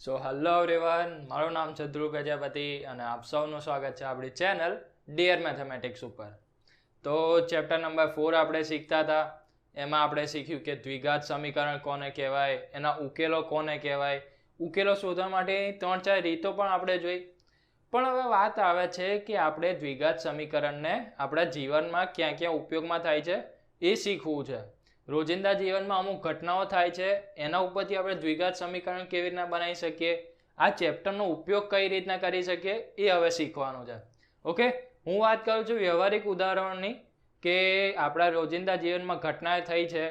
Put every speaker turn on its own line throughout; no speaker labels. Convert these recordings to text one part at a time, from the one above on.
So hello everyone, મારું નામ છે ધ્રુવ પ્રજાપતિ અને આપ સૌનું સ્વાગત છે આપણી ચેનલ ડિયર મેથેમેટિક્સ ઉપર. તો ચેપ્ટર નંબર 4 આપણે શીખતા હતા. એમાં આપણે શીખ્યું કે દ્વિઘાત સમીકરણ કોને કહેવાય, એના ઉકેલો કોને કહેવાય, ઉકેલો શોધવા માટે 3-4 રીતો પણ આપણે જોઈ. પણ હવે વાત આવે છે કે આપણે દ્વિઘાત સમીકરણને આપણા જીવનમાં ક્યાં ક્યાં ઉપયોગમાં થાય છે એ શીખવું છે. રોજિંદા જીવનમાં અમુક ઘટનાઓ થાય છે, એના ઉપરથી આપણે દ્વિઘાત સમીકરણ કેવી રીતના બનાવી શકીએ, આ ચેપ્ટરનો ઉપયોગ કઈ રીતના કરી શકીએ એ હવે શીખવાનું છે. ઓકે, હું વાત કરું છું વ્યવહારિક ઉદાહરણની કે આપણા રોજિંદા જીવનમાં ઘટના થઈ છે,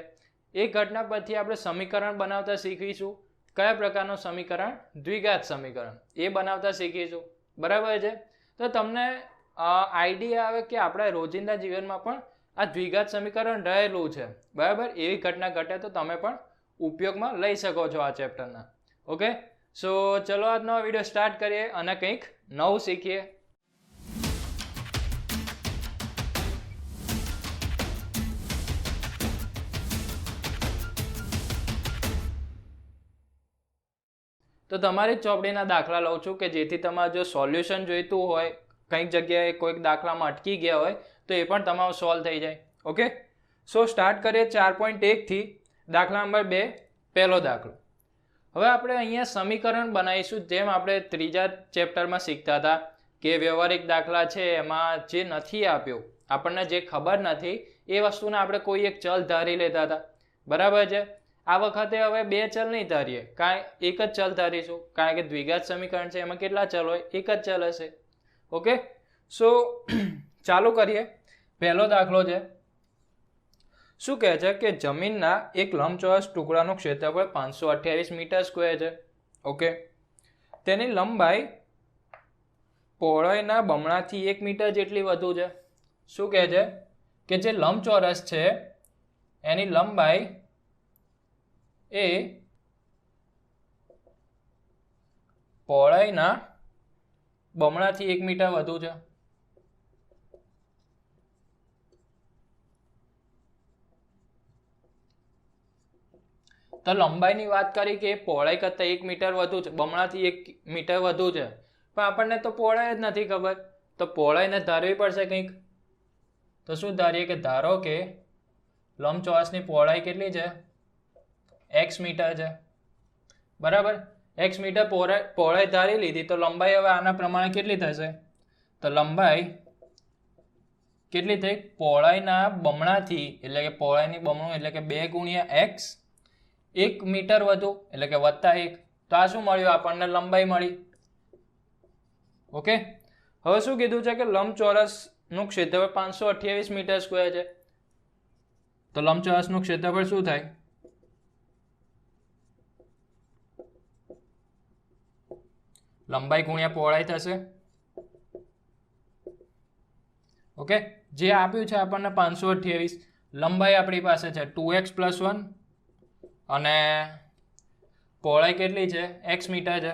એ ઘટના પરથી આપણે સમીકરણ બનાવતા શીખીશું. કયા પ્રકારનું સમીકરણ? દ્વિઘાત સમીકરણ, એ બનાવતા શીખીશું. બરાબર છે? તો તમને આઈડિયા આવે કે આપણા રોજિંદા જીવનમાં પણ આ દ્વિઘાત સમીકરણ રહેલું છે. બરાબર? એવી ઘટના ઘટે તો તમે પણ ઉપયોગમાં લઈ શકો છો આ ચેપ્ટરના. ઓકે, સો ચલો આજનો વિડીયો સ્ટાર્ટ કરીએ અને કંઈક નવું શીખીએ. તો તમારી ચોપડીના દાખલા લઉં છું કે જેથી તમારે જો સોલ્યુશન જોઈતું હોય, કંઈક જગ્યાએ કોઈક દાખલામાં અટકી ગયા હોય તો એ પણ તમારું સોલ્વ થઈ જાય. ઓકે, સો સ્ટાર્ટ કરીએ 4.1 થી. દાખલા નંબર 2, પહેલો દાખલો. હવે આપણે અહીંયા સમીકરણ બનાવીશું જેમ આપણે ત્રીજા ચેપ્ટરમાં શીખતા હતા કે વ્યવહારિક દાખલા છે એમાં જે નથી આપ્યું, આપણને જે ખબર નથી એ વસ્તુને આપણે કોઈ એક ચલ ધારી લેતા હતા. બરાબર છે? આ વખતે હવે 2 ચલ નહીં ધારીએ, એક જ ચલ ધારીશું, કારણ કે દ્વિઘાત સમીકરણ છે એમાં કેટલા ચલ હોય? એક જ ચલ હશે. ઓકે, સો ચાલુ કરીએ. પહેલો દાખલો છે. શું કહે છે કે જમીનના એક લંબચોરસ ટુકડાનું ક્ષેત્રફળ 528 મીટર સ્ક્વેર છે. ઓકે, તેની લંબાઈ પહોળાઈના બમણાથી 1 મીટર જેટલી વધુ છે. શું કહે છે કે જે લંબચોરસ છે એની લંબાઈ એ પહોળાઈના બમણાથી 1 મીટર વધુ છે. તો લંબાઈની વાત કરી કે પહોળાઈ કરતાં 1 મીટર વધુ છે, બમણાથી 1 મીટર વધુ છે, પણ આપણને તો પહોળાઈ જ નથી ખબર, તો પહોળાઈને ધારવી પડશે કંઈક. તો શું ધારીએ કે ધારો કે લંબચોરસની પહોળાઈ કેટલી છે? x મીટર છે. બરાબર? x મીટર પહોળાઈ ધારી લીધી, તો લંબાઈ હવે આના પ્રમાણે કેટલી થશે? તો લંબાઈ કેટલી થઈ? પહોળાઈના બમણાથી, એટલે કે પહોળાઈની બમણું એટલે કે 2 ગુણ્યા x, 1 મીટર વધુ એટલે કે +1. તો આ શું મળ્યું? આપણને લંબાઈ મળી. ઓકે, હવે શું કીધું છે કે લંબચોરસનું ક્ષેત્રફળ 528 મીટર સ્ક્વેર છે. તો લંબચોરસનું ક્ષેત્રફળ શું થાય? લંબાઈ ગુણ્યા પહોળાઈ થશે. ઓકે, જે આપ્યું છે આપણને 528, લંબાઈ આપણી પાસે છે 2x + 1 અને પહોળાઈ કેટલી છે? x મીટર છે.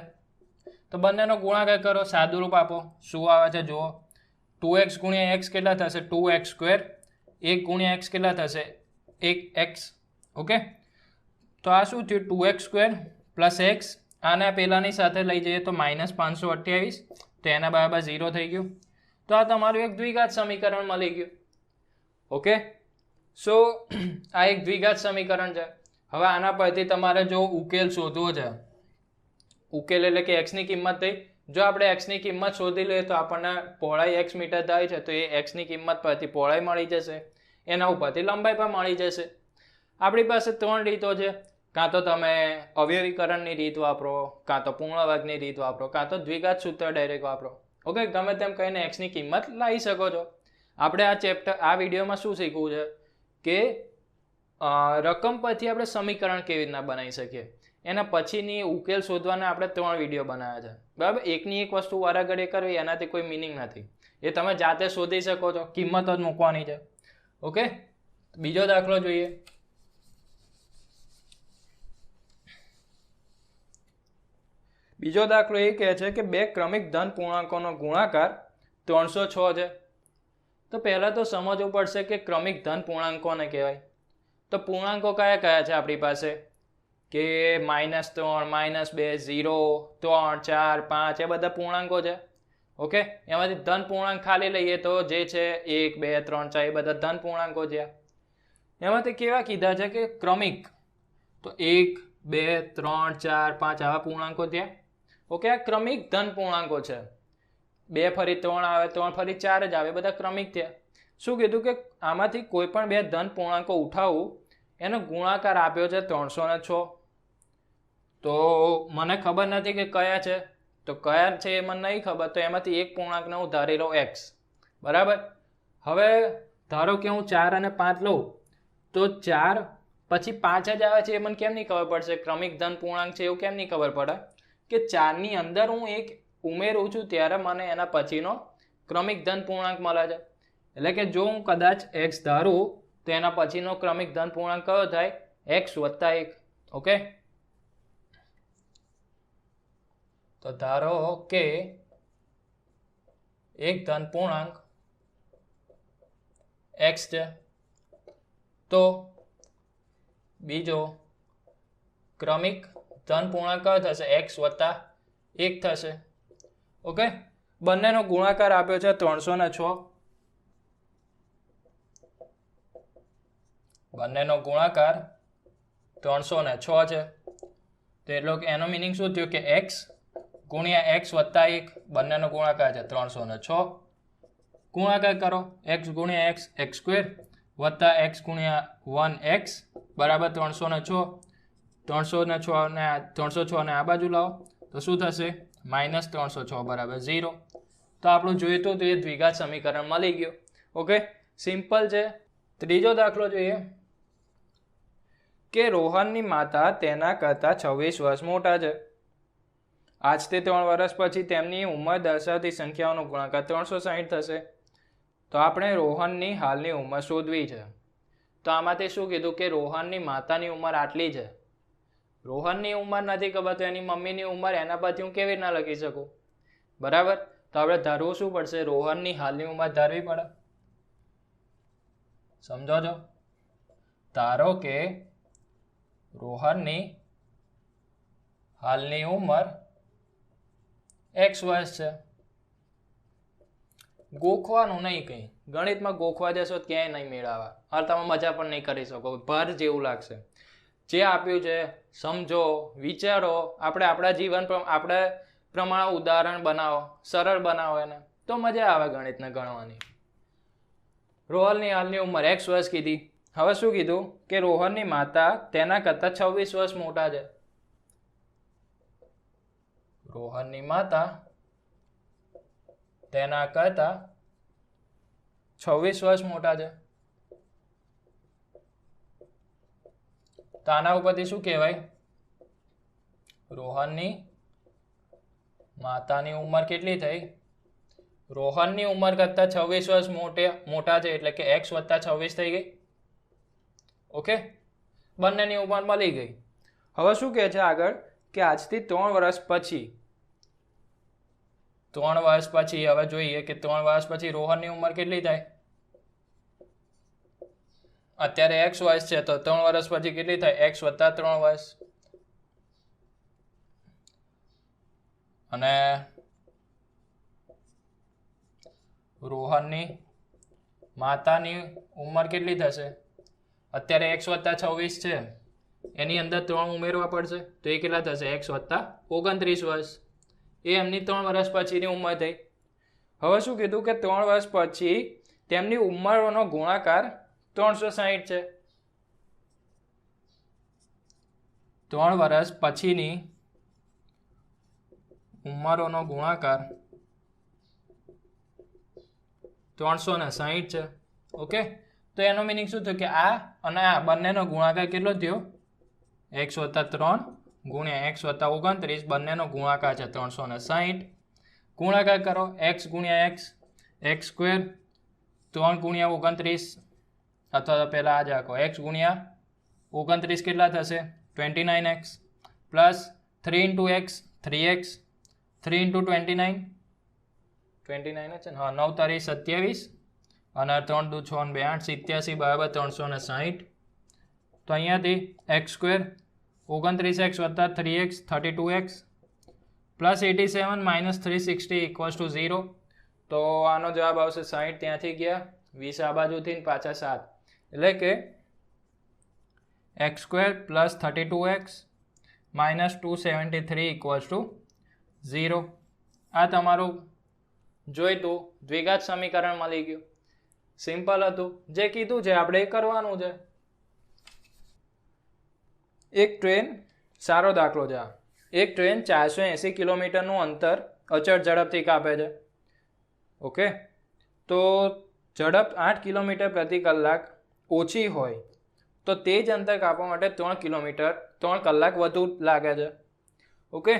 તો બંનેનો ગુણાકાર કરો, સાદુરૂપ આપો. શું આવે છે જુઓ. 2x ગુણ્યા x કેટલા થશે? 2x². 1 ગુણ્યા x કેટલા થશે? 1x. ઓકે, તો આ શું થયું? 2x² + x. આને પહેલાની સાથે લઈ જઈએ તો -528, તો એના બરાબર 0 થઈ ગયું. તો આ તમારું એક દ્વિઘાત સમીકરણ મળી ગયું. ઓકે, સો આ એક દ્વિઘાત સમીકરણ છે. હવે આના પરથી તમારે જો ઉકેલ શોધવો છે, ઉકેલ એટલે કે x ની કિંમત થઈ. જો આપણે x ની કિંમત શોધી લઈએ તો આપણને પહોળાઈ x મીટર થાય છે, તો એ x ની કિંમત પરથી પહોળાઈ મળી જશે, એના ઉપરથી લંબાઈ પણ મળી જશે. આપણી પાસે 3 રીતો છે. કાં તો તમે અવયવીકરણની રીત વાપરો, કાં તો પૂર્ણ વર્ગની રીત વાપરો, કાં તો દ્વિઘાત સૂત્ર ડાયરેક્ટ વાપરો. ઓકે, ગમે તેમ કહીને x ની કિંમત લાવી શકો છો. આપણે આ વિડીયોમાં શું શીખવું છે કે રકમ પરથી આપણે સમીકરણ કેવી રીતના બનાવી શકીએ, એના પછીની ઉકેલ શોધવાના આપણે 3 વિડીયો બનાવ્યા છે. બરાબર? એકની એક વસ્તુ વારાઘડીએ કરવી એનાથી કોઈ મિનિંગ નથી. એ તમે જાતે શોધી શકો છો, કિંમત જ મૂકવાની છે. ઓકે, બીજો દાખલો જોઈએ. બીજો દાખલો એ કહે છે કે 2 ક્રમિક ધન પૂર્ણાંકોનો ગુણાકાર 306 છે. તો પહેલા તો સમજવું પડશે કે ક્રમિક ધન પૂર્ણાંક કોને કહેવાય. તો પૂર્ણાંકો કયા કયા છે આપણી પાસે? કે -3 -2 0 3 4 5 એ બધા પૂર્ણાંકો છે. ઓકે, એમાંથી ધન પૂર્ણાંક ખાલી લઈએ તો જે છે 1 2 3 4 એ બધા ધન પૂર્ણાંકો છે. એમાંથી કેવા કીધા છે કે ક્રમિક, તો 1 2 3 4 5 આવા પૂર્ણાંકો થયા. ઓકે, આ ક્રમિક ધન પૂર્ણાંકો છે. 2 ફરી 3 આવે, 3 ફરી 4 જ આવે, બધા ક્રમિક થયા. શું કીધું કે આમાંથી કોઈ પણ બે ધન પૂર્ણાંકો ઉઠાવું, એનો ગુણાકાર આપ્યો છે 306. તો મને ખબર નથી કે કયા છે, તો કયા છે એ મને નહીં ખબર, તો એમાંથી એક પૂર્ણાંકને હું ધારી લઉં x. બરાબર. હવે ધારો કે હું 4 અને 5 લઉં, તો 4 પછી 5 જ આવે છે એ મને કેમ નહીં ખબર પડશે? ક્રમિક ધન પૂર્ણાંક છે એવું કેમ નહીં ખબર પડે? કે 4 ની અંદર હું એક ઉમેરું છું ત્યારે મને એના પછીનો ક્રમિક ધન પૂર્ણાંક મળે છે. એટલે કે જો હું કદાચ x ધારું તો એના પછીનો ક્રમિક ધન પૂર્ણાંક કયો થાય? x + 1. ઓકે, તો ધારો કે એક ધન પૂર્ણાંક x છે, તો બીજો ક્રમિક ધન પૂર્ણાંક કયો થશે? x + 1 થશે. ઓકે, બંનેનો ગુણાકાર આપ્યો છે 306. બંનેનો ગુણાકાર 306 છે. તો એટલો કે એનો મિનિંગ શું થયું કે x ગુણ્યા x + 1, બંનેનો ગુણાકાર છે 306. ગુણાકાર કરો, x ગુણ્યા x x² વત્તા x ગુણ્યા 1x બરાબર 306. 306 ને આ બાજુ લાવો તો શું થશે? -306 બરાબર 0. તો આપણું જોઈતું તો એ દ્વિઘાત સમીકરણ મળી ગયું. ઓકે, સિમ્પલ છે. ત્રીજો દાખલો જોઈએ કે રોહનની માતા તેના કરતાં 26 વર્ષ મોટા છે. આજથી 3 વર્ષ પછી તેમની ઉંમર દર્શાવતી સંખ્યાઓનો ગુણાકાર 360 થશે. તો આપણે રોહનની હાલની ઉંમર શોધવી છે. તો આમાંથી શું કીધું કે રોહનની માતાની ઉંમર આટલી છે. રોહનની ઉંમર નથી ખબર, તો એની મમ્મીની ઉંમર એના પરથી હું કેવી રીતના લખી શકું? બરાબર. તો આપણે ધારવું શું પડશે? રોહનની હાલની ઉંમર ધારવી પડે. સમજો છો? ધારો કે રોહનની હાલની ઉંમર x વર્ષ છે. ગોખવાનું નહીં, કંઈ ગણિતમાં ગોખવા જશો ક્યાંય નહીં મેળવવા, અને તમે મજા પણ નહીં કરી શકો, ભાર જેવું લાગશે. જે આપ્યું છે સમજો, વિચારો, આપણે આપણા જીવન આપણે પ્રમાણે ઉદાહરણ બનાવો, સરળ બનાવો એને, તો મજા આવે ગણિતને ગણવાની. રોહનની હાલની ઉંમર x વર્ષ કીધી. હવે શું કીધું કે રોહનની માતા તેના કરતાં 26 વર્ષ મોટા છે. રોહનની માતા તેના કરતાં 26 વર્ષ મોટા છે. તો આના ઉપરથી શું કહેવાય? રોહનની માતાની ઉંમર કેટલી થઈ? રોહનની ઉંમર કરતાં 26 વર્ષ મોટા છે, એટલે કે x + 26 થઈ ગઈ. ઓકે, બંનેની ઉંમર મળી ગઈ. હવે શું કહે છે આગળ કે આજથી 3 વર્ષ પછી, 3 વર્ષ પછી હવે જોઈએ કે 3 વર્ષ પછી રોહનની ઉંમર કેટલી થાય? અત્યારે x વર્ષ છે, તો 3 વર્ષ પછી કેટલી થાય? x + 3 વર્ષ. અને રોહનની માતાની ઉંમર કેટલી થશે? અત્યારે x + 26 છે, એની અંદર 3 ઉમેરવા પડશે, તો એ કેટલા થશે? x + 29 વર્ષ. એ એમની 3 વર્ષ પછીની ઉંમર થઈ. હવે શું કીધું કે 3 વર્ષ પછી તેમની ઉંમરોનો ગુણાકાર 360 છે. 3 વર્ષ પછીની ઉંમરોનો ગુણાકાર 360 છે. ઓકે, તો એનો મિનિંગ શું થયું કે આ અને આ બંનેનો ગુણાકાર કેટલો થયો? x + 3 ગુણ્યા x + 29, બંનેનો ગુણાકાર છે 360. ગુણાકાર કરો, x ગુણ્યા x x², 3 ગુણ્યા 29, અથવા તો પહેલાં આ જ રાખો, x ગુણ્યા 29 કેટલા થશે? 29x પ્લસ 3 × x 3x, 3 × 29 29 છે ને? હા, 9 તારીખ 27 અને 3 દુ 6 ને 2 8, 87 બરાબર 360. તો અહીંયાથી x² 29x વત્તા 3x 32x plus 87 minus 360 equals to 0. તો આનો જવાબ આવશે 60. ત્યાંથી ગયા 20 આ બાજુથી પાછા 7 એટલે કે x square plus 32x minus 273 equals to 0. આ તમારું જોઈતું દ્વિઘાત સમીકરણ મળી ગયું. સિમ્પલ હતું. જે કીધું છે આપણે એ કરવાનું છે. એક ટ્રેન, સારો દાખલો છે આ. એક ટ્રેન 480 કિલોમીટરનું અંતર અચળ ઝડપથી કાપે છે. ઓકે, તો ઝડપ 8 કિલોમીટર પ્રતિ કલાક ઓછી હોય તો તે જ અંતર કાપવા માટે 3 કલાક વધુ લાગે છે. ઓકે,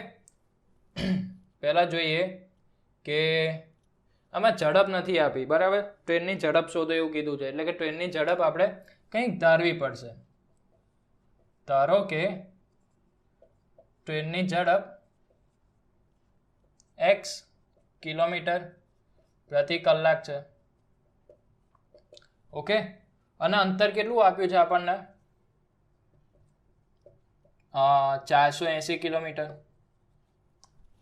પહેલાં જોઈએ કે આમાં ઝડપ નથી આપી, બરાબર. ટ્રેનની ઝડપ શોધો એવું કીધું છે, એટલે કે ટ્રેનની ઝડપ આપણે કંઈક ધારવી પડશે. ધારો કે ટ્રેનની ઝડપ x કિલોમીટર પ્રતિ કલાક છે. ઓકે, અને અંતર કેટલું આપ્યું છે આપણને? 480 કિલોમીટર.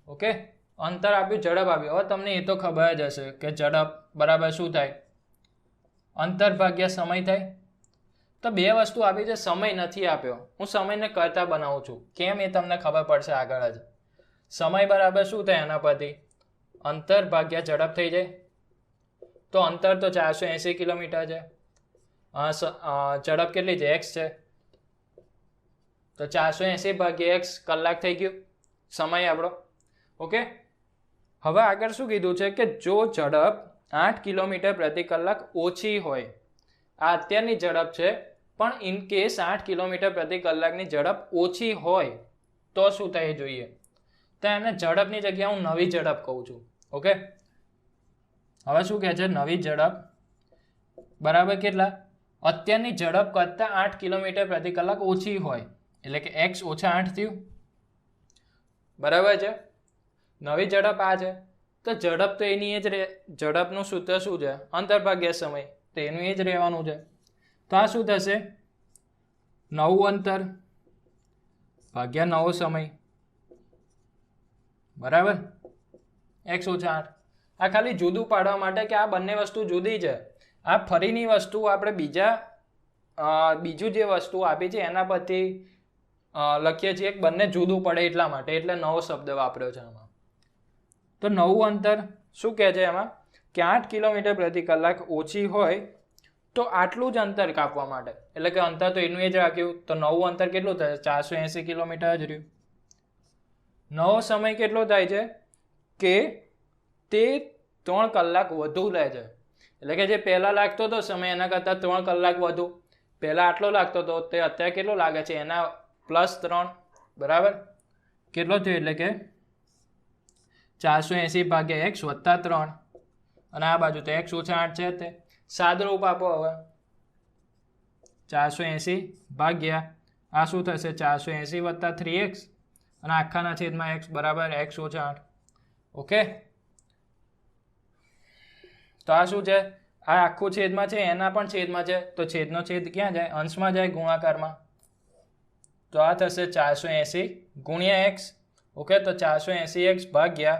ઓકે, અંતર આપ્યું, ઝડપ આપ્યું. હવે તમને એ તો ખબર જ હશે કે ઝડપ બરાબર શું થાય? અંતર ભાગ્યા સમય થાય. તો બે વસ્તુ આપી છે, સમય નથી આપ્યો. હું સમયને કરતા બનાવું છું. કેમ એ તમને ખબર પડશે આગળ જ. સમય બરાબર શું થાય એના પરથી? અંતર ભાગ્યા ઝડપ થઈ જાય. તો અંતર તો 480 કિલોમીટર છે, ઝડપ કેટલી છે? x છે. તો 480 ભાગ્યા x કલાક થઈ ગયું સમય આપણો. ઓકે, હવે આગળ શું કીધું છે કે જો ઝડપ 8 કિલોમીટર પ્રતિ કલાક ઓછી હોય, આ અત્યારની ઝડપ છે, પણ ઇન કેસ 8 કિલોમીટર પ્રતિ કલાકની ઝડપ ઓછી હોય તો શું થાય જોઈએ. તો એને ઝડપની જગ્યાએ હું નવી ઝડપ કહું છું. ઓકે, હવે શું કહે છે? નવી ઝડપ બરાબર કેટલા? અત્યારની ઝડપ કરતાં 8 કિલોમીટર પ્રતિ કલાક ઓછી હોય, એટલે કે x ઓછા 8 થયું. બરાબર છે. નવી ઝડપ આ છે, તો ઝડપ તો એની એ જ રહે. ઝડપનું સૂત્ર શું છે? અંતર ભાગ્યા સમય. તો એનું એ જ રહેવાનું છે. તો આ શું થશે? નવું અંતર ભાગ્યા નવો સમય બરાબર x ઓછા 8. આ ખાલી જુદું પાડવા માટે કે આ બંને વસ્તુ જુદી છે. આ ફરીની વસ્તુ આપણે બીજું જે વસ્તુ આપી છે એના પરથી લખીએ છીએ કે બંને જુદું પડે એટલા માટે, એટલે નવો શબ્દ વાપર્યો છે આમાં. તો નવું અંતર શું કહે છે એમાં કે 8 કિલોમીટર પ્રતિ કલાક ઓછી હોય તો આટલું જ અંતર કાપવા માટે, એટલે કે અંતર તો એનું એ જ રાખ્યું. તો નવું અંતર કેટલું થશે? 480 કિલોમીટર જ રહ્યું. નવો સમય કેટલો થાય છે કે તે 3 કલાક વધુ લે છે. એટલે કે જે પહેલાં લાગતો હતો સમય એના કરતાં 3 કલાક વધુ. પહેલાં આટલો લાગતો હતો, તે અત્યારે કેટલો લાગે છે? એના +3. બરાબર, કેટલો થયો? એટલે કે 480 ભાગ્યા x વત્તા 3, અને આ બાજુ તો x ઓછા 8 છે. તે સાદરૂપ આપો. હવે 480 ભાગ્યા આ શું થશે? 480 વત્તા 3x, અને આખાના છેદમાં x બરાબર x ઓછા 8. ઓકે, તો આ શું છે? આ આખું છેદમાં છે, એના પણ છેદમાં છે. તો છેદનો છેદ ક્યાં જાય? અંશમાં જાય, ગુણાકારમાં. તો આ થશે 480 ગુણ્યા x. ઓકે, તો 480x ભાગ્યા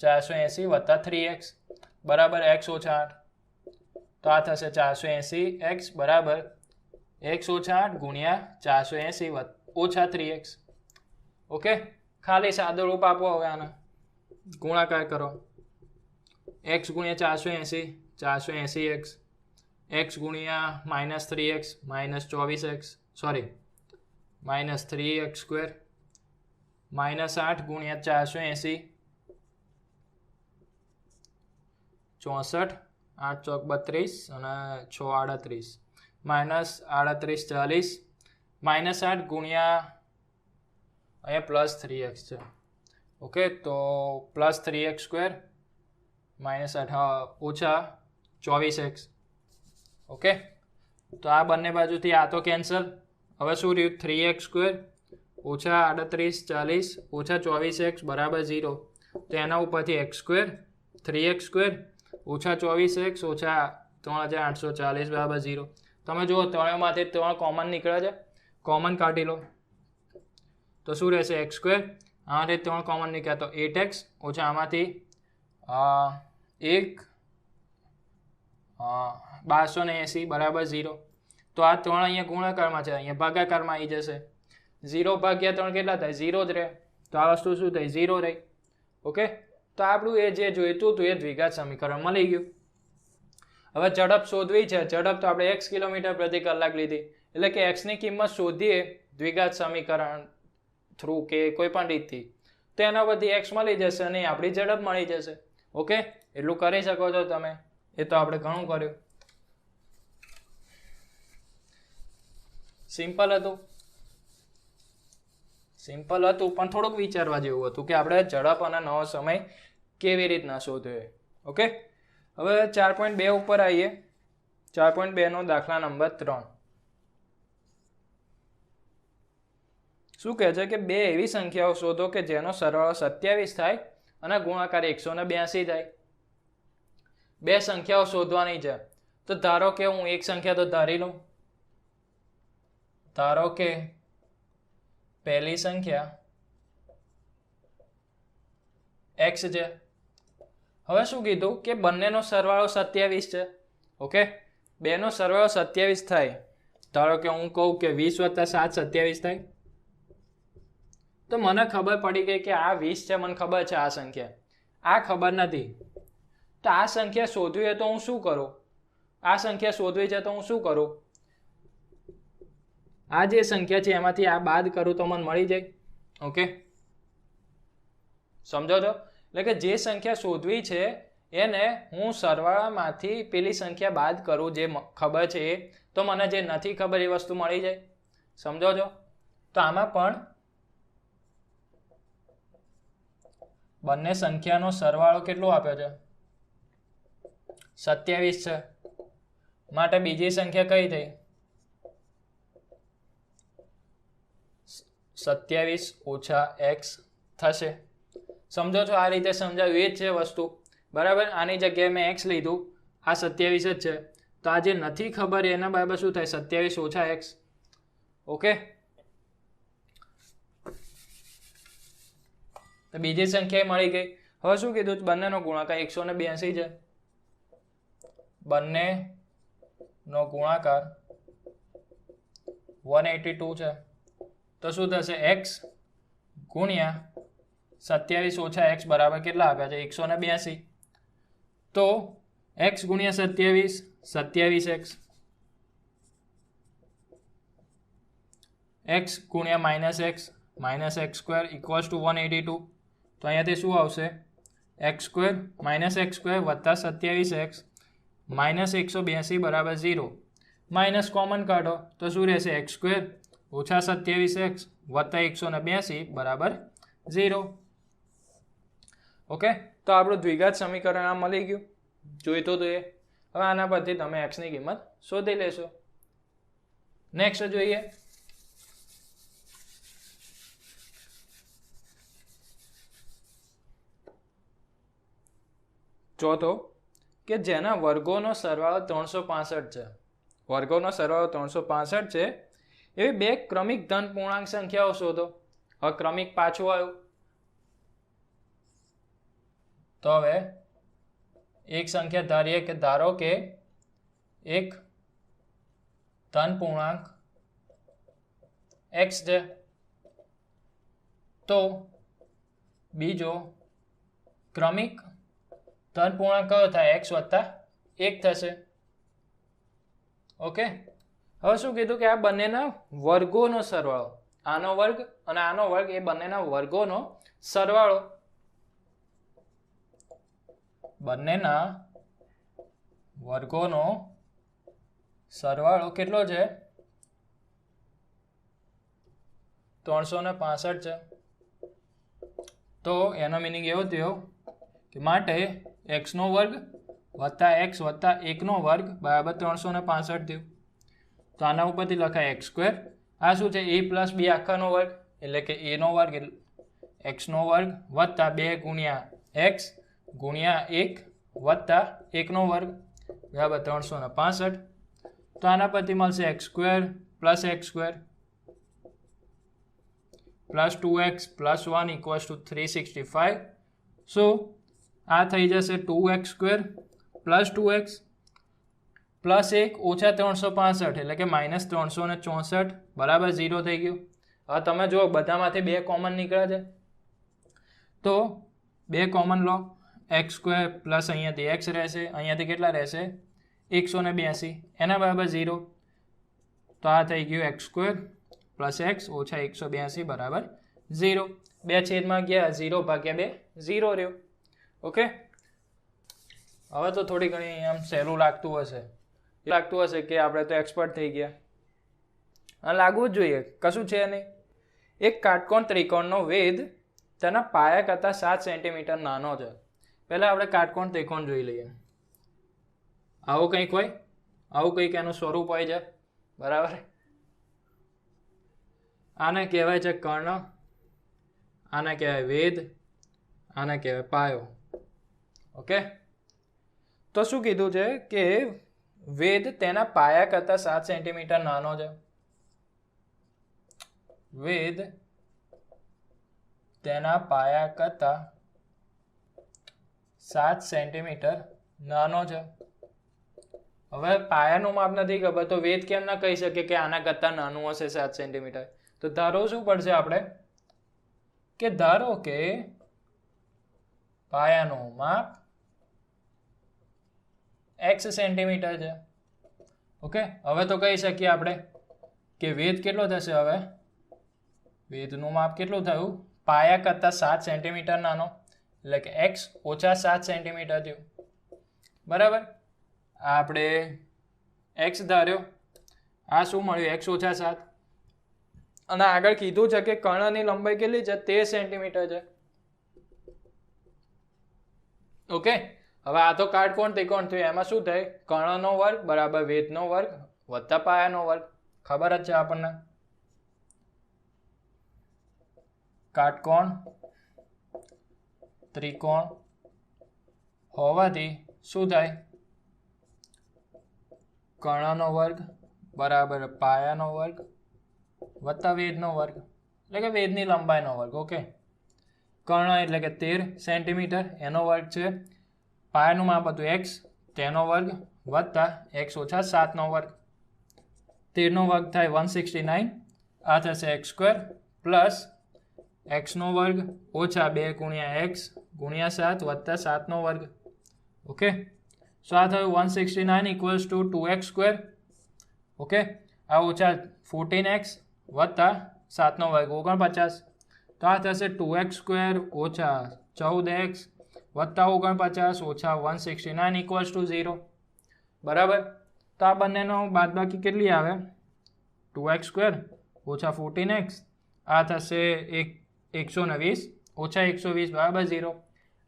480 વત્તા 3x બરાબર x ઓછા 8. તો આ થશે 480x બરાબર x ઓછા 8 ગુણ્યા 480 ઓછા 3x. ઓકે, ખાલી સાદો રૂપ આપો. હવે આને ગુણાકાર કરો. x ગુણ્યા 480, 480x, x ગુણ્યા -3x, -24x, sorry -3x square, -8 ગુણ્યા 480, 64, 8 ચોક 32 અને 6 38, -38 40, -8 ગુણ્યા અહીંયા +3x છે. ઓકે, તો +3x સ્ક્વેર -8 ઓછા 24x. ઓકે, તો આ બંને બાજુથી આ તો કેન્સલ. હવે શું રહ્યું? 3x સ્ક્વેર ઓછા 38 40 ઓછા 24x બરાબર 0. તો એના ઉપરથી x સ્ક્વેર 3x સ્ક્વેર ઓછા 24x ઓછા 3840 બરાબર 0. તમે જુઓ ત્રણેયમાંથી 3 કોમન નીકળે છે. કોમન કાઢી લો. તો શું રહેશે એક્સ સ્ક્વેર, આમાંથી 3 કોમન નીકળ્યા તો 8x ઓછા આમાંથી 1280 બરાબર 0. તો આ 3 અહીંયા ગુણાકારમાં છે, અહીંયા ભાગાકારમાં આવી જશે. 0 ભાગ્યા 3 કેટલા થાય? 0 જ રહે. તો આ વસ્તુ શું થઈ? 0 રહી. ઓકે, તો આપણું એ જે જોઈતું હતું એ દ્વિઘાત સમીકરણ મળી ગયું. હવે ઝડપ શોધવી છે. ઝડપ તો આપણે x કિલોમીટર પ્રતિ કલાક લીધી, એટલે કે x ની કિંમત શોધીએ દ્વિઘાત સમીકરણ થ્રુ કે કોઈ પણ રીતથી, તો એના પરથી x મળી જશે અને આપણી ઝડપ મળી જશે. ઓકે, એટલું કરી શકો છો તમે. એ તો આપણે ઘણું કર્યું. સિમ્પલ હતું, પણ થોડુંક વિચારવા જેવું હતું કે આપણે ઝડપ અને નવો સમય કેવી રીતના શોધ્યો. ઓકે, હવે 4.2 ઉપર આવીએ. 4.2 નો દાખલા નંબર 3. શું કહે છે કે બે એવી સંખ્યાઓ શોધો કે જેનો સરવાળો 27 થાય અને ગુણાકાર 182 થાય. બે સંખ્યાઓ શોધવાની છે. તો ધારો કે હું એક સંખ્યા તો ધારી લઉં. ધારો કે પહેલી સંખ્યા x છે. હવે શું કીધું કે બંનેનો સરવાળો 27 છે. ઓકે, બેનો સરવાળો 27 થાય. ધારો કે હું કહું કે 20 + 7 27 થાય. તો મને ખબર પડી ગઈ કે આ 20 છે, મને ખબર છે આ સંખ્યા, આ ખબર નથી. તો આ સંખ્યા શોધવી હોય તો હું શું કરું? આ સંખ્યા શોધવી છે તો હું શું કરું? આ જે સંખ્યા છે એમાંથી આ બાદ કરું તો મને મળી જાય. ઓકે, સમજો છો? એટલે કે જે સંખ્યા શોધવી છે એને હું સરવાળામાંથી પેલી સંખ્યા બાદ કરું જે ખબર છે એ, તો મને જે નથી ખબર એ વસ્તુ મળી જાય. સમજો છો? તો આમાં પણ બંને સંખ્યાનો સરવાળો કેટલો આપ્યો છે? 27 છે. માટે બીજી સંખ્યા કઈ થઈ? 27 ઓછા x થશે. સમજો છો? આ રીતે સમજાવ્યું એ જ છે વસ્તુ. બરાબર, આની જગ્યાએ મેં x લીધું, આ 27 જ છે. તો આ જે નથી ખબર એના બરાબર શું થાય? 27 ઓછા x. ઓકે, તો બીજી સંખ્યા મળી ગઈ. હવે શું કીધું? બંનેનો ગુણાકાર 182 છે. બંનેનો ગુણાકાર 182 છે. તો શું થશે? x ગુણ્યા 27 ઓછા x બરાબર કેટલા આપ્યા છે? 182. તો x ગુણ્યા 27 27x, x ગુણ્યા -x -x² ઇક્વલ્સ ટુ 182. તો અહીંયાથી શું આવશે? x² -x² વત્તા 27x -182 બરાબર 0. માઇનસ કોમન કાઢો તો શું રહેશે? x² ઓછા 27x વત્તા 182 બરાબર 0. ઓકે, તો આપણું દ્વિઘાત સમીકરણ આ મળી ગયું. જોઈતું તો એ. હવે આના પરથી તમે x ની કિંમત શોધી લેશો. નેક્સ્ટ જોઈએ. ચોથો, કે જેના વર્ગોનો સરવાળો 365 છે. વર્ગોનો સરવાળો 365 છે એવી બે ક્રમિક ધન પૂર્ણાંક સંખ્યાઓ શોધો. હવે ક્રમિક પાછું આવ્યું. તો હવે એક સંખ્યા ધારીએ કે ધારો કે એક ધન પૂર્ણાંક x છે. તો બીજો ક્રમિક ધન પૂર્ણાંક કયો થાય? x વત્તા 1 થશે. ઓકે, હવે શું કીધું કે આ બંનેના વર્ગોનો સરવાળો, આનો વર્ગ અને આનો વર્ગ, એ બંનેના વર્ગોનો સરવાળો, બંનેના વર્ગોનો સરવાળો કેટલો છે? 365 છે. તો એનો મિનિંગ એવો થયો કે માટે x નો વર્ગ વત્તા x વત્તા 1 નો વર્ગ બરાબર 365 થયું. તો આના ઉપરથી લખાય x². આ શું છે? a પ્લસ b આખાનો વર્ગ, એટલે કે a નો વર્ગ x નો વર્ગ વત્તા 2 ગુણ્યા x ગુણ્યા 1 વત્તા 1 નો વર્ગ બરાબર 365. તો આના પરથી મળશે x² plus x² plus 2x plus 1 equals to 365. સો આ થઈ જશે 2x² પ્લસ 2x પ્લસ 1 ઓછા 365 એટલે કે માઇનસ 364 બરાબર 0 થઈ ગયું. હવે તમે જુઓ બધામાંથી 2 કોમન નીકળે છે તો 2 કોમન લો, x² પ્લસ અહીંયાથી x રહેશે, અહીંયાથી કેટલા રહેશે 182 એના બરાબર 0. તો આ થઈ ગયું x² પ્લસ x ઓછા 182 બરાબર 0. 2 છેદમાં ગયા 0 ભાગ્યા 2 0 રહ્યો. ઓકે, હવે તો થોડી ઘણી આમ સહેલું લાગતું હશે કે આપણે તો એક્સપર્ટ થઈ ગયા. હા, લાગવું જ જોઈએ, કશું છે નહીં. એક કાટકોણ ત્રિકોણનો વેધ તેના પાયા કરતાં 7 સેન્ટીમીટર નાનો છે. પહેલાં આપણે કાટકોણ ત્રિકોણ જોઈ લઈએ. આવું કંઈક હોય, આવું કંઈક એનું સ્વરૂપ હોય છે, બરાબર. આને કહેવાય છે કર્ણ, આને કહેવાય વેધ, આને કહેવાય પાયો. ઓકે, તો શું કીધું છે કે વેધ તેના પાયા કરતાં 7 સેન્ટીમીટર નાનો છે. વેધ તેના પાયા કરતાં 7 સેન્ટીમીટર નાનો છે. હવે પાયાનું માપ નથી ખબર તો વેધ કેમ ના કહી શકે કે આના કરતાં નાનું હશે 7 સેન્ટીમીટર? તો ધારો શું પડશે આપણે કે ધારો કે પાયાનું માપ x સેન્ટીમીટર છે. ઓકે, હવે તો કહી શકીએ આપણે કે વેધ કેટલો થશે. હવે વેધનું માપ કેટલું થયું? પાયા કરતાં 7 સેન્ટીમીટર નાનો એટલે કે x ઓછા 7 સેન્ટીમીટર થયું, બરાબર. આપણે x ધાર્યો, આ શું મળ્યું? x ઓછા 7. અને આગળ કીધું છે કે કર્ણની લંબાઈ કેટલી છે? 13 સેન્ટીમીટર છે. ઓકે, હવે આ તો કાટકોણ ત્રિકોણ થયું. એમાં શું થાય? કર્ણનો વર્ગ બરાબર વેધનો વર્ગ વત્તા પાયાનો વર્ગ. ખબર જ છે આપણને. કાટકોણ ત્રિકોણ હોવાથી શું થાય? કર્ણનો વર્ગ બરાબર પાયાનો વર્ગ વત્તા વેધનો વર્ગ એટલે કે વેધની લંબાઈનો વર્ગ. ઓકે, કર્ણ એટલે કે 13 સેન્ટીમીટર એનો વર્ગ છે. પાયાનું માપ હતું x તેનો વર્ગ વત્તા x ઓછા 7નો વર્ગ. 13નો વર્ગ થાય 169. આ થશે x² પ્લસ xનો વર્ગ ઓછા 2 ગુણ્યા x ગુણ્યા 7 વત્તા 7નો વર્ગ. ઓકે, સો આ થયું 169 ઇક્વલ્સ ટુ 2x². ઓકે, આ ઓછા 14x વત્તા 7નો વર્ગ 49. તો આ થશે 2x² ઓછા 14x વત્તા 49 ઓછા 169 ઇક્વલ્સ ટુ 0, બરાબર. તો આ બંનેનો બાદબાકી કેટલી આવે? 2x² ઓછા 14x, આ થશે 120 ઓછા 120 બરાબર 0.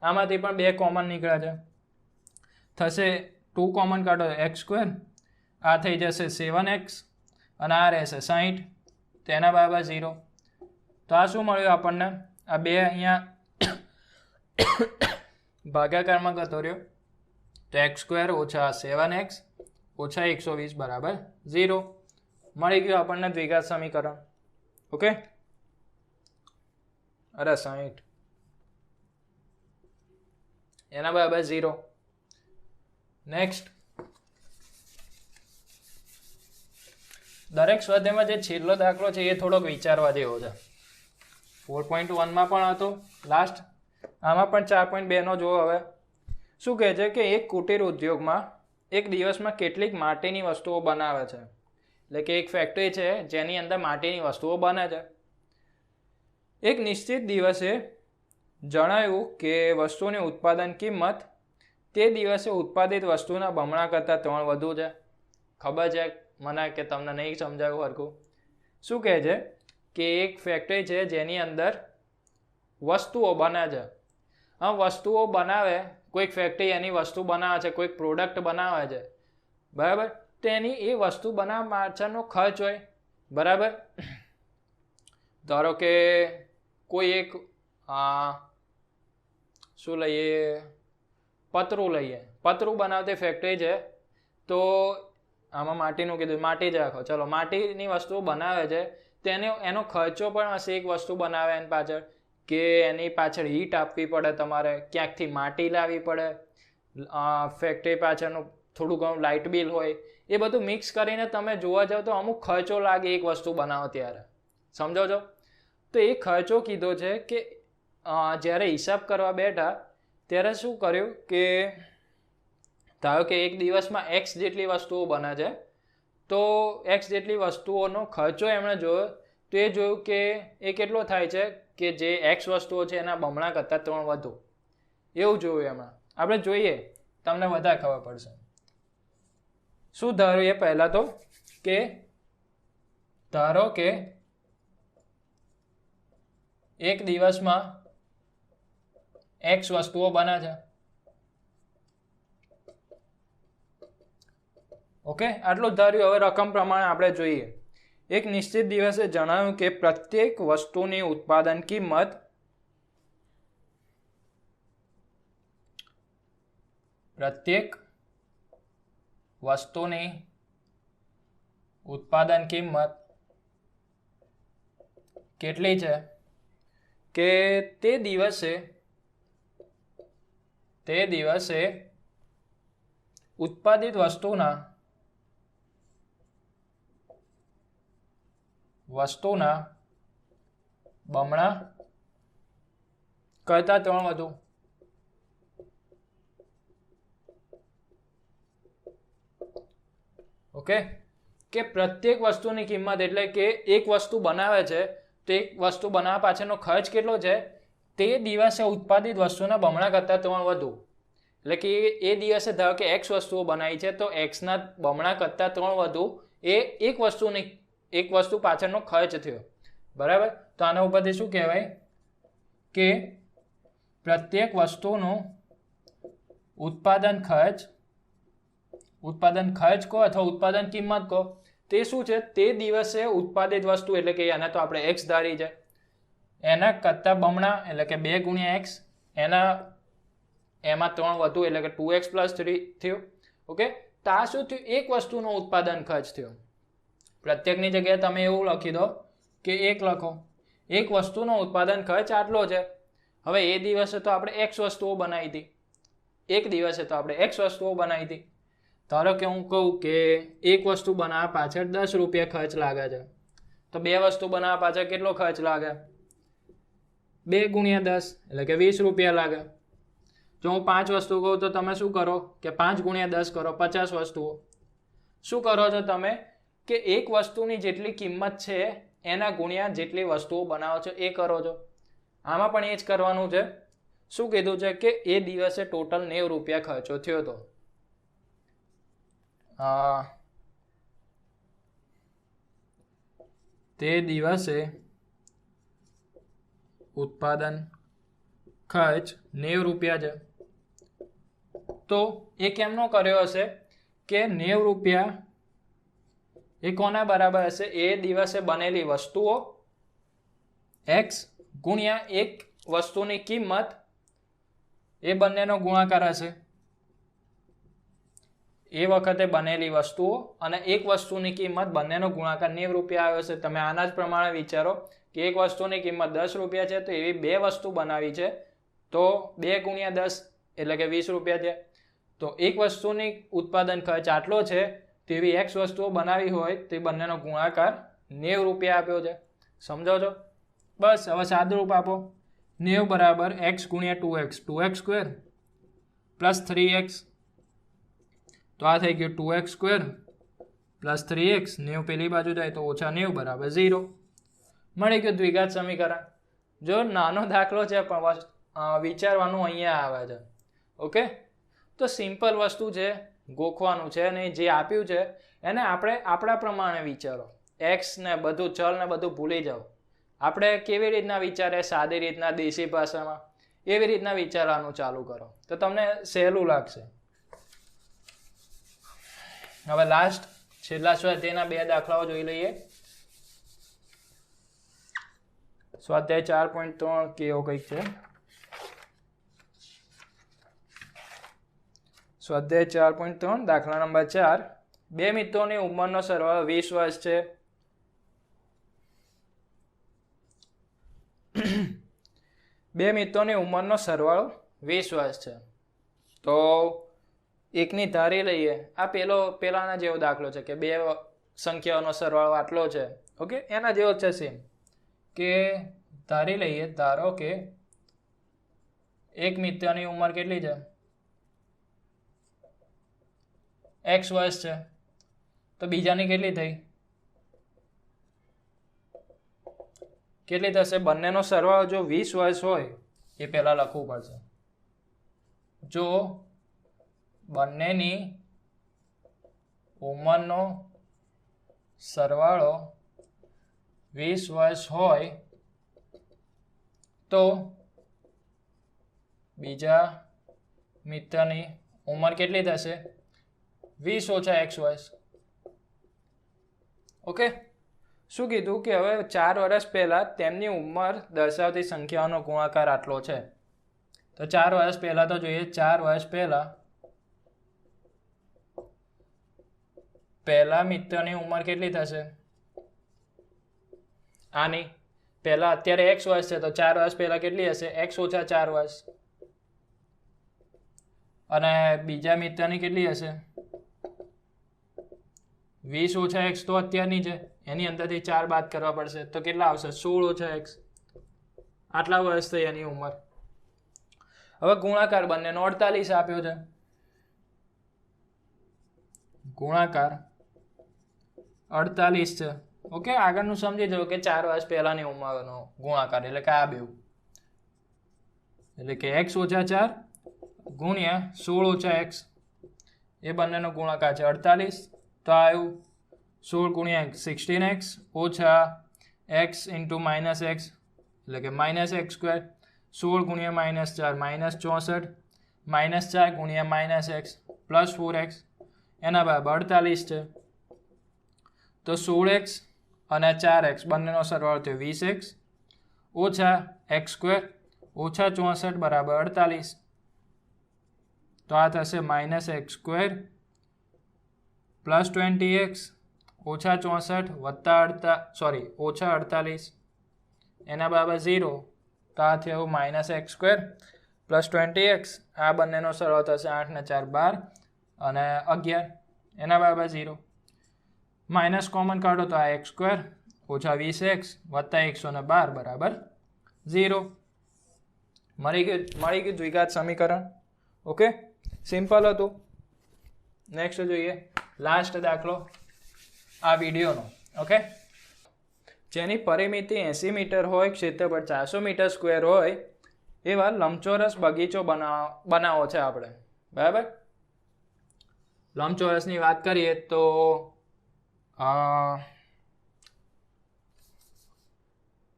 આમાંથી પણ 2 કોમન નીકળ્યા છે, થશે 2 કોમન કાઢો x², આ થઈ જશે 7x અને આ રહેશે 60, તેના બરાબર 0. તો આ શું મળ્યું આપણને? આ 2 અહીંયા ભાગાકારમાં ગતો રહ્યો તો x² ઓછા 7x ઓછા 120 બરાબર 0 મળી ગયું આપણને દ્વિઘાત સમીકરણ. ઓકે, અરે 60 એના બરાબર 0. નેક્સ્ટ, દરેક સ્વાધ્યાયમાં જે છેલ્લો દાખલો છે એ થોડોક વિચારવા જેવો છે. 4.1માં પણ હતો લાસ્ટ, આમાં પણ 4.2નો જુઓ. હવે શું કહે છે કે એક કુટીર ઉદ્યોગમાં એક દિવસમાં કેટલીક માટીની વસ્તુઓ બનાવે છે. એટલે કે એક ફેક્ટરી છે જેની અંદર માટીની વસ્તુઓ બને છે. એક નિશ્ચિત દિવસે જણાયું કે વસ્તુની ઉત્પાદન કિંમત તે દિવસે ઉત્પાદિત વસ્તુના બમણા કરતાં 3 વધુ છે. ખબર છે મને કે તમને નહીં સમજાયું હરખું. શું કહે છે કે એક ફેક્ટરી છે જેની અંદર વસ્તુઓ બને છે. આ વસ્તુઓ બનાવે, કોઈક ફેક્ટરી એની વસ્તુ બનાવે છે, કોઈક પ્રોડક્ટ બનાવે છે, બરાબર. તો એની એ વસ્તુ બનાવવા પાછળનો ખર્ચ હોય, બરાબર. ધારો કે કોઈ એક શું લઈએ, પતરું લઈએ. પતરું બનાવતી ફેક્ટરી છે. તો આમાં માટીનું કીધું, માટી જ રાખો, ચલો માટીની વસ્તુઓ બનાવે છે એનો ખર્ચો પણ હશે એક વસ્તુ બનાવે એની પાછળ, કે એની પાછળ હીટ આપવી પડે તમારે, ક્યાંકથી માટી લાવવી પડે, ફેક્ટરી પાછળનું થોડું ઘણું લાઇટ બિલ હોય, એ બધું મિક્સ કરીને તમે જોવા જાઓ તો અમુક ખર્ચો લાગે એક વસ્તુ બનાવો ત્યારે. સમજો છો? તો એ ખર્ચો કીધો છે કે જ્યારે હિસાબ કરવા બેઠા ત્યારે શું કર્યું કે ધારો કે એક દિવસમાં એક્સ જેટલી વસ્તુઓ બને છે, તો એક્સ જેટલી વસ્તુઓનો ખર્ચો એમણે જોયો, તો એ જોયું કે એ કેટલો થાય છે કે જે એક્સ વસ્તુઓ છે એના બમણા કરતાં 3 વધુ. એવું જોયું એમણે. આપણે જોઈએ, તમને વધારે ખબર પડશે. શું ધાર્યું એ પહેલા તો કે ધારો કે એક દિવસમાં એક્સ વસ્તુઓ બને છે. ઓકે, આટલું જ ધાર્યું. હવે રકમ પ્રમાણે આપણે જોઈએ. એક નિશ્ચિત દિવસે જણાવ્યું કે પ્રત્યેક વસ્તુની ઉત્પાદન કિંમત કેટલી છે કે તે દિવસે ઉત્પાદિત વસ્તુના બમણા કરતાં 3 વધુ. ઓકે, કે પ્રત્યેક વસ્તુની કિંમત એટલે કે એક વસ્તુ બનાવે છે તો એક વસ્તુ બનાવવા પાછળનો ખર્ચ કેટલો છે, તે દિવસે ઉત્પાદિત વસ્તુના બમણા કરતાં 3 વધુ. એટલે કે એ દિવસે ધારો કે એક્સ વસ્તુઓ બનાવી છે તો એક્સના બમણા કરતાં 3 વધુ એ એક વસ્તુ પાછળનો ખર્ચ થયો. બરાબર? તો આના ઉપરથી શું કહેવાય કે પ્રત્યેક વસ્તુનો ઉત્પાદન ખર્ચ કહો અથવા ઉત્પાદન કિંમત કહો, તે શું છે, તે દિવસે ઉત્પાદિત વસ્તુ એટલે કે એને તો આપણે એક્સ ધારી છે, એના કરતાં બમણા એટલે કે 2 ગુણ્યા એક્સ, એમાં 3 વધુ એટલે કે 2x + 3 થયું. ઓકે, તો આ શું થયું, એક વસ્તુનો ઉત્પાદન ખર્ચ થયો. પ્રત્યેકની જગ્યાએ તમે એવું લખી દો કે 1 લખો. એક વસ્તુનો ઉત્પાદન ખર્ચ આટલો છે. હવે એ દિવસે તો આપણે એક્સ વસ્તુઓ બનાવી હતી, ધારો કે હું કહું કે એક વસ્તુ બનાવવા પાછળ 10 રૂપિયા ખર્ચ લાગે છે, તો 2 વસ્તુ બનાવવા પાછળ કેટલો ખર્ચ લાગે? 2 ગુણ્યા 10 એટલે કે 20 રૂપિયા લાગે. જો હું 5 વસ્તુ કહું તો તમે શું કરો કે 5 ગુણ્યા 10 કરો, 50 વસ્તુઓ. શું કરો છો તમે કે એક વસ્તુની જેટલી કિંમત છે એના ગુણ્યા જેટલી વસ્તુઓ બનાવો છો એ કરો છો. આમાં પણ એ જ કરવાનું છે. શું કીધું છે કે એ દિવસે ટોટલ 90 રૂપિયા ખર્ચો થયો હતો. તે દિવસે ઉત્પાદન ખર્ચ 90 રૂપિયા છે. તો એ કેમનો કર્યો હશે કે 90 રૂપિયા એ કોના બરાબર હશે? એ દિવસે બનેલી વસ્તુઓ એક્સ ગુણ્યા એક વસ્તુની કિંમત, એ બંનેનો ગુણાકાર હશે. એ વખતે બનેલી વસ્તુઓ અને એક વસ્તુની કિંમત બંનેનો ગુણાકાર 90 રૂપિયા આવ્યો છે. તમે આના જ પ્રમાણે વિચારો કે એક વસ્તુની કિંમત 10 રૂપિયા છે, તો એવી 2 વસ્તુ બનાવી છે, તો 2 ગુણ્યા 10 એટલે કે 20 રૂપિયા છે. તો એક વસ્તુની ઉત્પાદન ખર્ચ આટલો છે, તેવી એક્સ વસ્તુઓ બનાવી હોય તો બંનેનો ગુણાકાર 90 રૂપિયા આપ્યો છે. સમજો છો? બસ હવે સાદુરૂપ આપો. 90 બરાબર એક્સ ગુણ્યા 2x, 2x square plus 3x, તો આ થઈ ગયું 2x સ્ક્વેર પ્લસ 3x. 90 પેલી બાજુ જાય તો -90 બરાબર 0. મળી ગયું દ્વિઘાત સમીકરણ. જો નાનો દાખલો છે પણ વિચારવાનું અહીંયા આવે છે. ઓકે, તો સિમ્પલ વસ્તુ છે, ગોખવાનું છે, અને જે આપ્યું છે એને આપણે આપણા પ્રમાણે વિચારો. એક્સ ને બધું ચલ ને બધું ભૂલી જાઓ. આપણે કેવી રીતના વિચારે, સાદી રીતના, દેશી ભાષામાં, એવી રીતના વિચારવાનું ચાલુ કરો તો તમને સહેલું લાગશે. હવે લાસ્ટ છેલ્લા સ્વાધ્યાયના 2 દાખલાઓ જોઈ લઈએ. સ્વાધ્યાય 4.3 કેવો કંઈક છે. સ્વાધ્યાય 4.3 દાખલા નંબર 4. 2 મિત્રોની ઉંમરનો સરવાળો 20 વર્ષ છે. બે મિત્રોની ઉંમરનો સરવાળો 20 વર્ષ છે. તો એકની ધારી લઈએ. આ પેલાના જેવો દાખલો છે કે બે સંખ્યાઓનો સરવાળો આટલો છે. ઓકે, એના જેવો છે સેમ. કે ધારી લઈએ, ધારો કે એક મિત્રની ઉંમર કેટલી છે? x વર્ષ છે. તો બીજાની કેટલી થઈ? કેટલી થશે? બંનેનો સરવાળો જો 20 વર્ષ હોય એ પહેલા લખવું પડશે. જો બંનેની ઉંમરનો સરવાળો 20 વર્ષ હોય તો બીજા મિત્રની ઉંમર કેટલી થશે? 20 ઓછા x વર્ષ. ઓકે, શું કીધું કે હવે 4 વર્ષ પહેલા તેમની ઉંમર દર્શાવતી સંખ્યાઓનો ગુણાકાર આટલો છે. તો 4 વર્ષ પહેલા તો જોઈએ. 4 વર્ષ પહેલા મિત્રની ઉંમર કેટલી થશે? આની પહેલા અત્યારે x વર્ષ છે તો 4 વર્ષ પહેલા કેટલી હશે? x ઓછા 4 વર્ષ. અને બીજા મિત્રની કેટલી હશે? 20 ઓછા x તો અત્યારની છે, એની અંદરથી 4 બાદ કરવા પડશે તો કેટલા આવશે? 16 ઓછા x. આટલા વર્ષ થઈ એની ઉંમર. હવે ગુણાકાર બંનેનો 48 આપ્યો છે. ગુણાકાર 48 છે. ઓકે, આગળનું સમજી જાઓ કે 4 વર્ષ પહેલાની ઉંમરનો ગુણાકાર એટલે કે આ બેઉ એટલે કે x ઓછા 4 ગુણ્યા 16 ઓછા x એ બંનેનો ગુણાકાર છે 48. તો આવ્યું 16 ગુણ્યા 16x ઓછા x ઇન્ટુ માઇનસ x એટલે કે માઇનસ x સ્ક્વેર. 16 ગુણ્યા માઇનસ 4 માઇનસ 64 માઇનસ 4 ગુણ્યા માઇનસ x પ્લસ 4x એના બરાબર 48 છે. તો 16x અને 4x બંનેનો સરવાળો થયો 20x ઓછા x સ્ક્વેર ઓછા 64 બરાબર 48. તો આ થશે minus x square plus 20x ઓછા 64 વત્તા ઓછા 48 એના બરાબર 0. તો આ થયું minus x square plus 20x. આ બંનેનો સરવાળો થશે 8 ને 4 12 અને 11 એના બરાબર 0. માઇનસ કોમન કાઢો તો આ x સ્ક્વેર ઓછા 20x વત્તા 112 બરાબર 0. મળી ગયું દ્વિઘાત સમીકરણ. ઓકે, સિમ્પલ હતું. નેક્સ્ટ જોઈએ લાસ્ટ દાખલો આ વિડીયોનો. ઓકે, જેની પરિમિતિ 80 મીટર હોય, ક્ષેત્રફળ 400 મીટર સ્ક્વેર હોય એવા લંબચોરસ બગીચો બનાવો છે આપણે. બરાબર, લંબચોરસની વાત કરીએ તો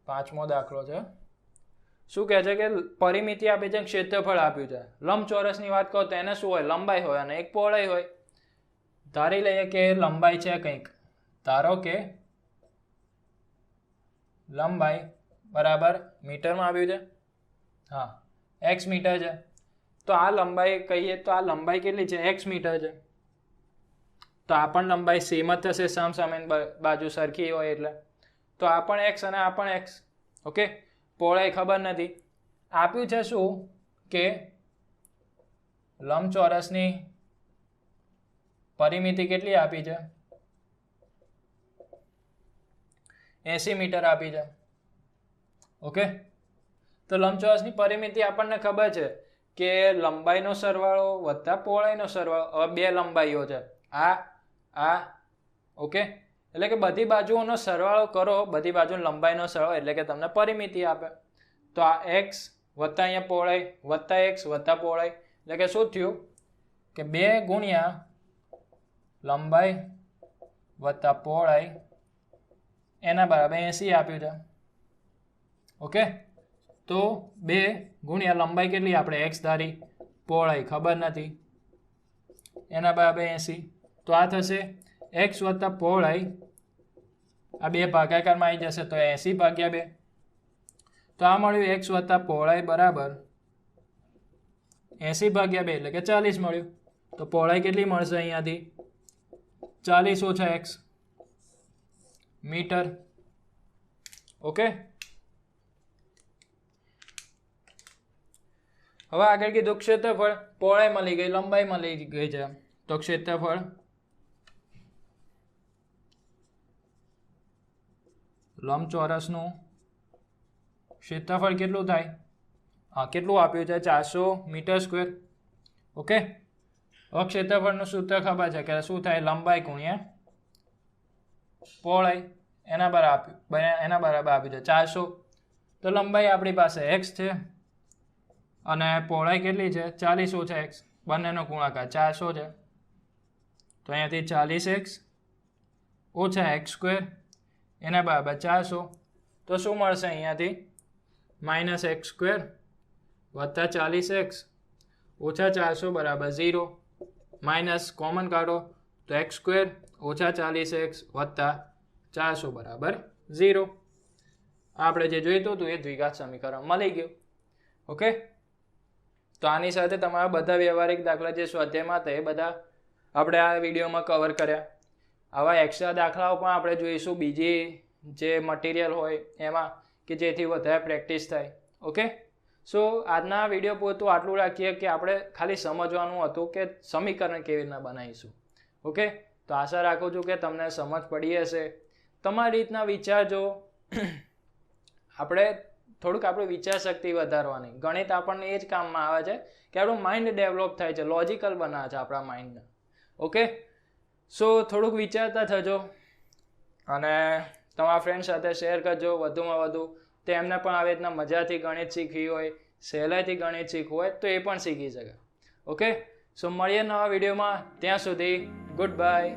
પાંચમો દાખલો છે. શું કહે છે કે પરિમિતિ આપી છે, ક્ષેત્રફળ આપ્યું છે. લંબચોરસની વાત કરો તો એને શું હોય? લંબાઈ હોય અને એક પહોળાઈ હોય. ધારી લઈએ કે લંબાઈ છે કંઈક, ધારો કે લંબાઈ બરાબર મીટરમાં આપ્યું છે. હા, x મીટર છે. તો આ લંબાઈ કહીએ તો આ લંબાઈ કેટલી છે? x મીટર છે. તો આ પણ લંબાઈ સેમ જ થશે, સામસામેની બાજુ સરખી હોય એટલે. તો આ પણ x અને આ પણ x. ઓકે, પહોળાઈ ખબર નથી. આપ્યું છે શું કે લંબચોરસની પરિમિતિ કેટલી આપી છે? 80 મીટર આપી છે. ઓકે, તો લંબચોરસની પરિમિતિ આપણને ખબર છે કે લંબાઈનો સરવાળો વત્તા પહોળાઈનો સરવાળો. હવે બે લંબાઈઓ છે, આ ઓકે, એટલે કે બધી બાજુઓનો સરવાળો કરો, બધી બાજુનો લંબાઈનો સરવાળો એટલે કે તમને પરિમિતિ આપે. તો આ x વત્તા અહીંયા પહોળાઈ વત્તા x વત્તા પહોળાઈ એટલે કે શું થયું કે 2 ગુણ્યા લંબાઈ વત્તા પહોળાઈ એના બરાબર 80 આપ્યું છે. ઓકે, તો 2 ગુણ્યા લંબાઈ કેટલી આપણે x ધારી, પહોળાઈ ખબર નથી, એના બરાબર 80. તો આ થશે x વત્તા પહોળાઈ, આ બે ભાગાકારમાં આવી જશે તો 80 ભાગ્યા 2. તો આ મળ્યું x વત્તા પહોળાઈ બરાબર 80 ભાગ્યા 2 એટલે કે 40 મળ્યું. તો પહોળાઈ કેટલી મળશે અહીંયાથી? 40 ઓછા x મીટર. ઓકે, હવે આગળ કીધું ક્ષેત્રફળ, પહોળાઈ મળી ગઈ, લંબાઈ મળી ગઈ છે, તો ક્ષેત્રફળ લંબચોરસનું ક્ષેત્રફળ કેટલું થાય? કેટલું આપ્યું છે? 400 મીટર સ્ક્વેર. ઓકે, હવે ક્ષેત્રફળનું સૂત્ર ખબર છે કે શું થાય? લંબાઈ ગુણ્યા પહોળાઈ, એના બરાબર આપ્યું છે 400. તો લંબાઈ આપણી પાસે x છે અને પહોળાઈ કેટલી છે? 40 ઓછા x, બંનેનો ગુણાકાર 400 છે. તો અહીંયાથી 40x ઓછા x સ્ક્વેર એના બરાબર 400. તો શું મળશે અહીંયાથી? -x સ્ક્વેર વત્તા 40x ઓછા 400 બરાબર 0. માઇનસ કોમન કાઢો તો x સ્ક્વેર ઓછા 40x વત્તા 400 બરાબર 0. આપણે જે જોઈતું હતું એ દ્વિઘાત સમીકરણ મળી ગયું. ઓકે, તો આની સાથે તમારા બધા વ્યવહારિક દાખલા જે સ્વાધ્યાયમાં હતા એ બધા આપણે આ વિડીયોમાં કવર કર્યા. આવા એક્સ્ટ્રા દાખલાઓ પણ આપણે જોઈશું બીજી જે મટીરિયલ હોય એમાં, કે જેથી વધારે પ્રેક્ટિસ થાય. ઓકે, સો આજના વિડીયો પૂરતું આટલું રાખીએ કે આપણે ખાલી સમજવાનું હતું કે સમીકરણ કેવી રીતના બનાવીશું. ઓકે, તો આશા રાખું છું કે તમને સમજ પડી હશે. તમારી રીતના વિચારજો. આપણે થોડુંક આપણું વિચાર શક્તિ વધારવાની. ગણિત આપણને એ જ કામમાં આવે છે કે આપણું માઇન્ડ ડેવલપ થાય છે, લોજિકલ બનાવે છે આપણા માઇન્ડને. ઓકે, સો થોડુંક વિચારતા થજો અને તમારા ફ્રેન્ડ સાથે શેર કરજો વધુમાં વધુ. તેમને પણ આવી રીતના મજાથી ગણિત શીખવી હોય, સહેલાઈથી ગણિત શીખવું હોય તો એ પણ શીખી શકે. ઓકે, સો મળીએ નવા વિડીયોમાં. ત્યાં સુધી ગુડ બાય.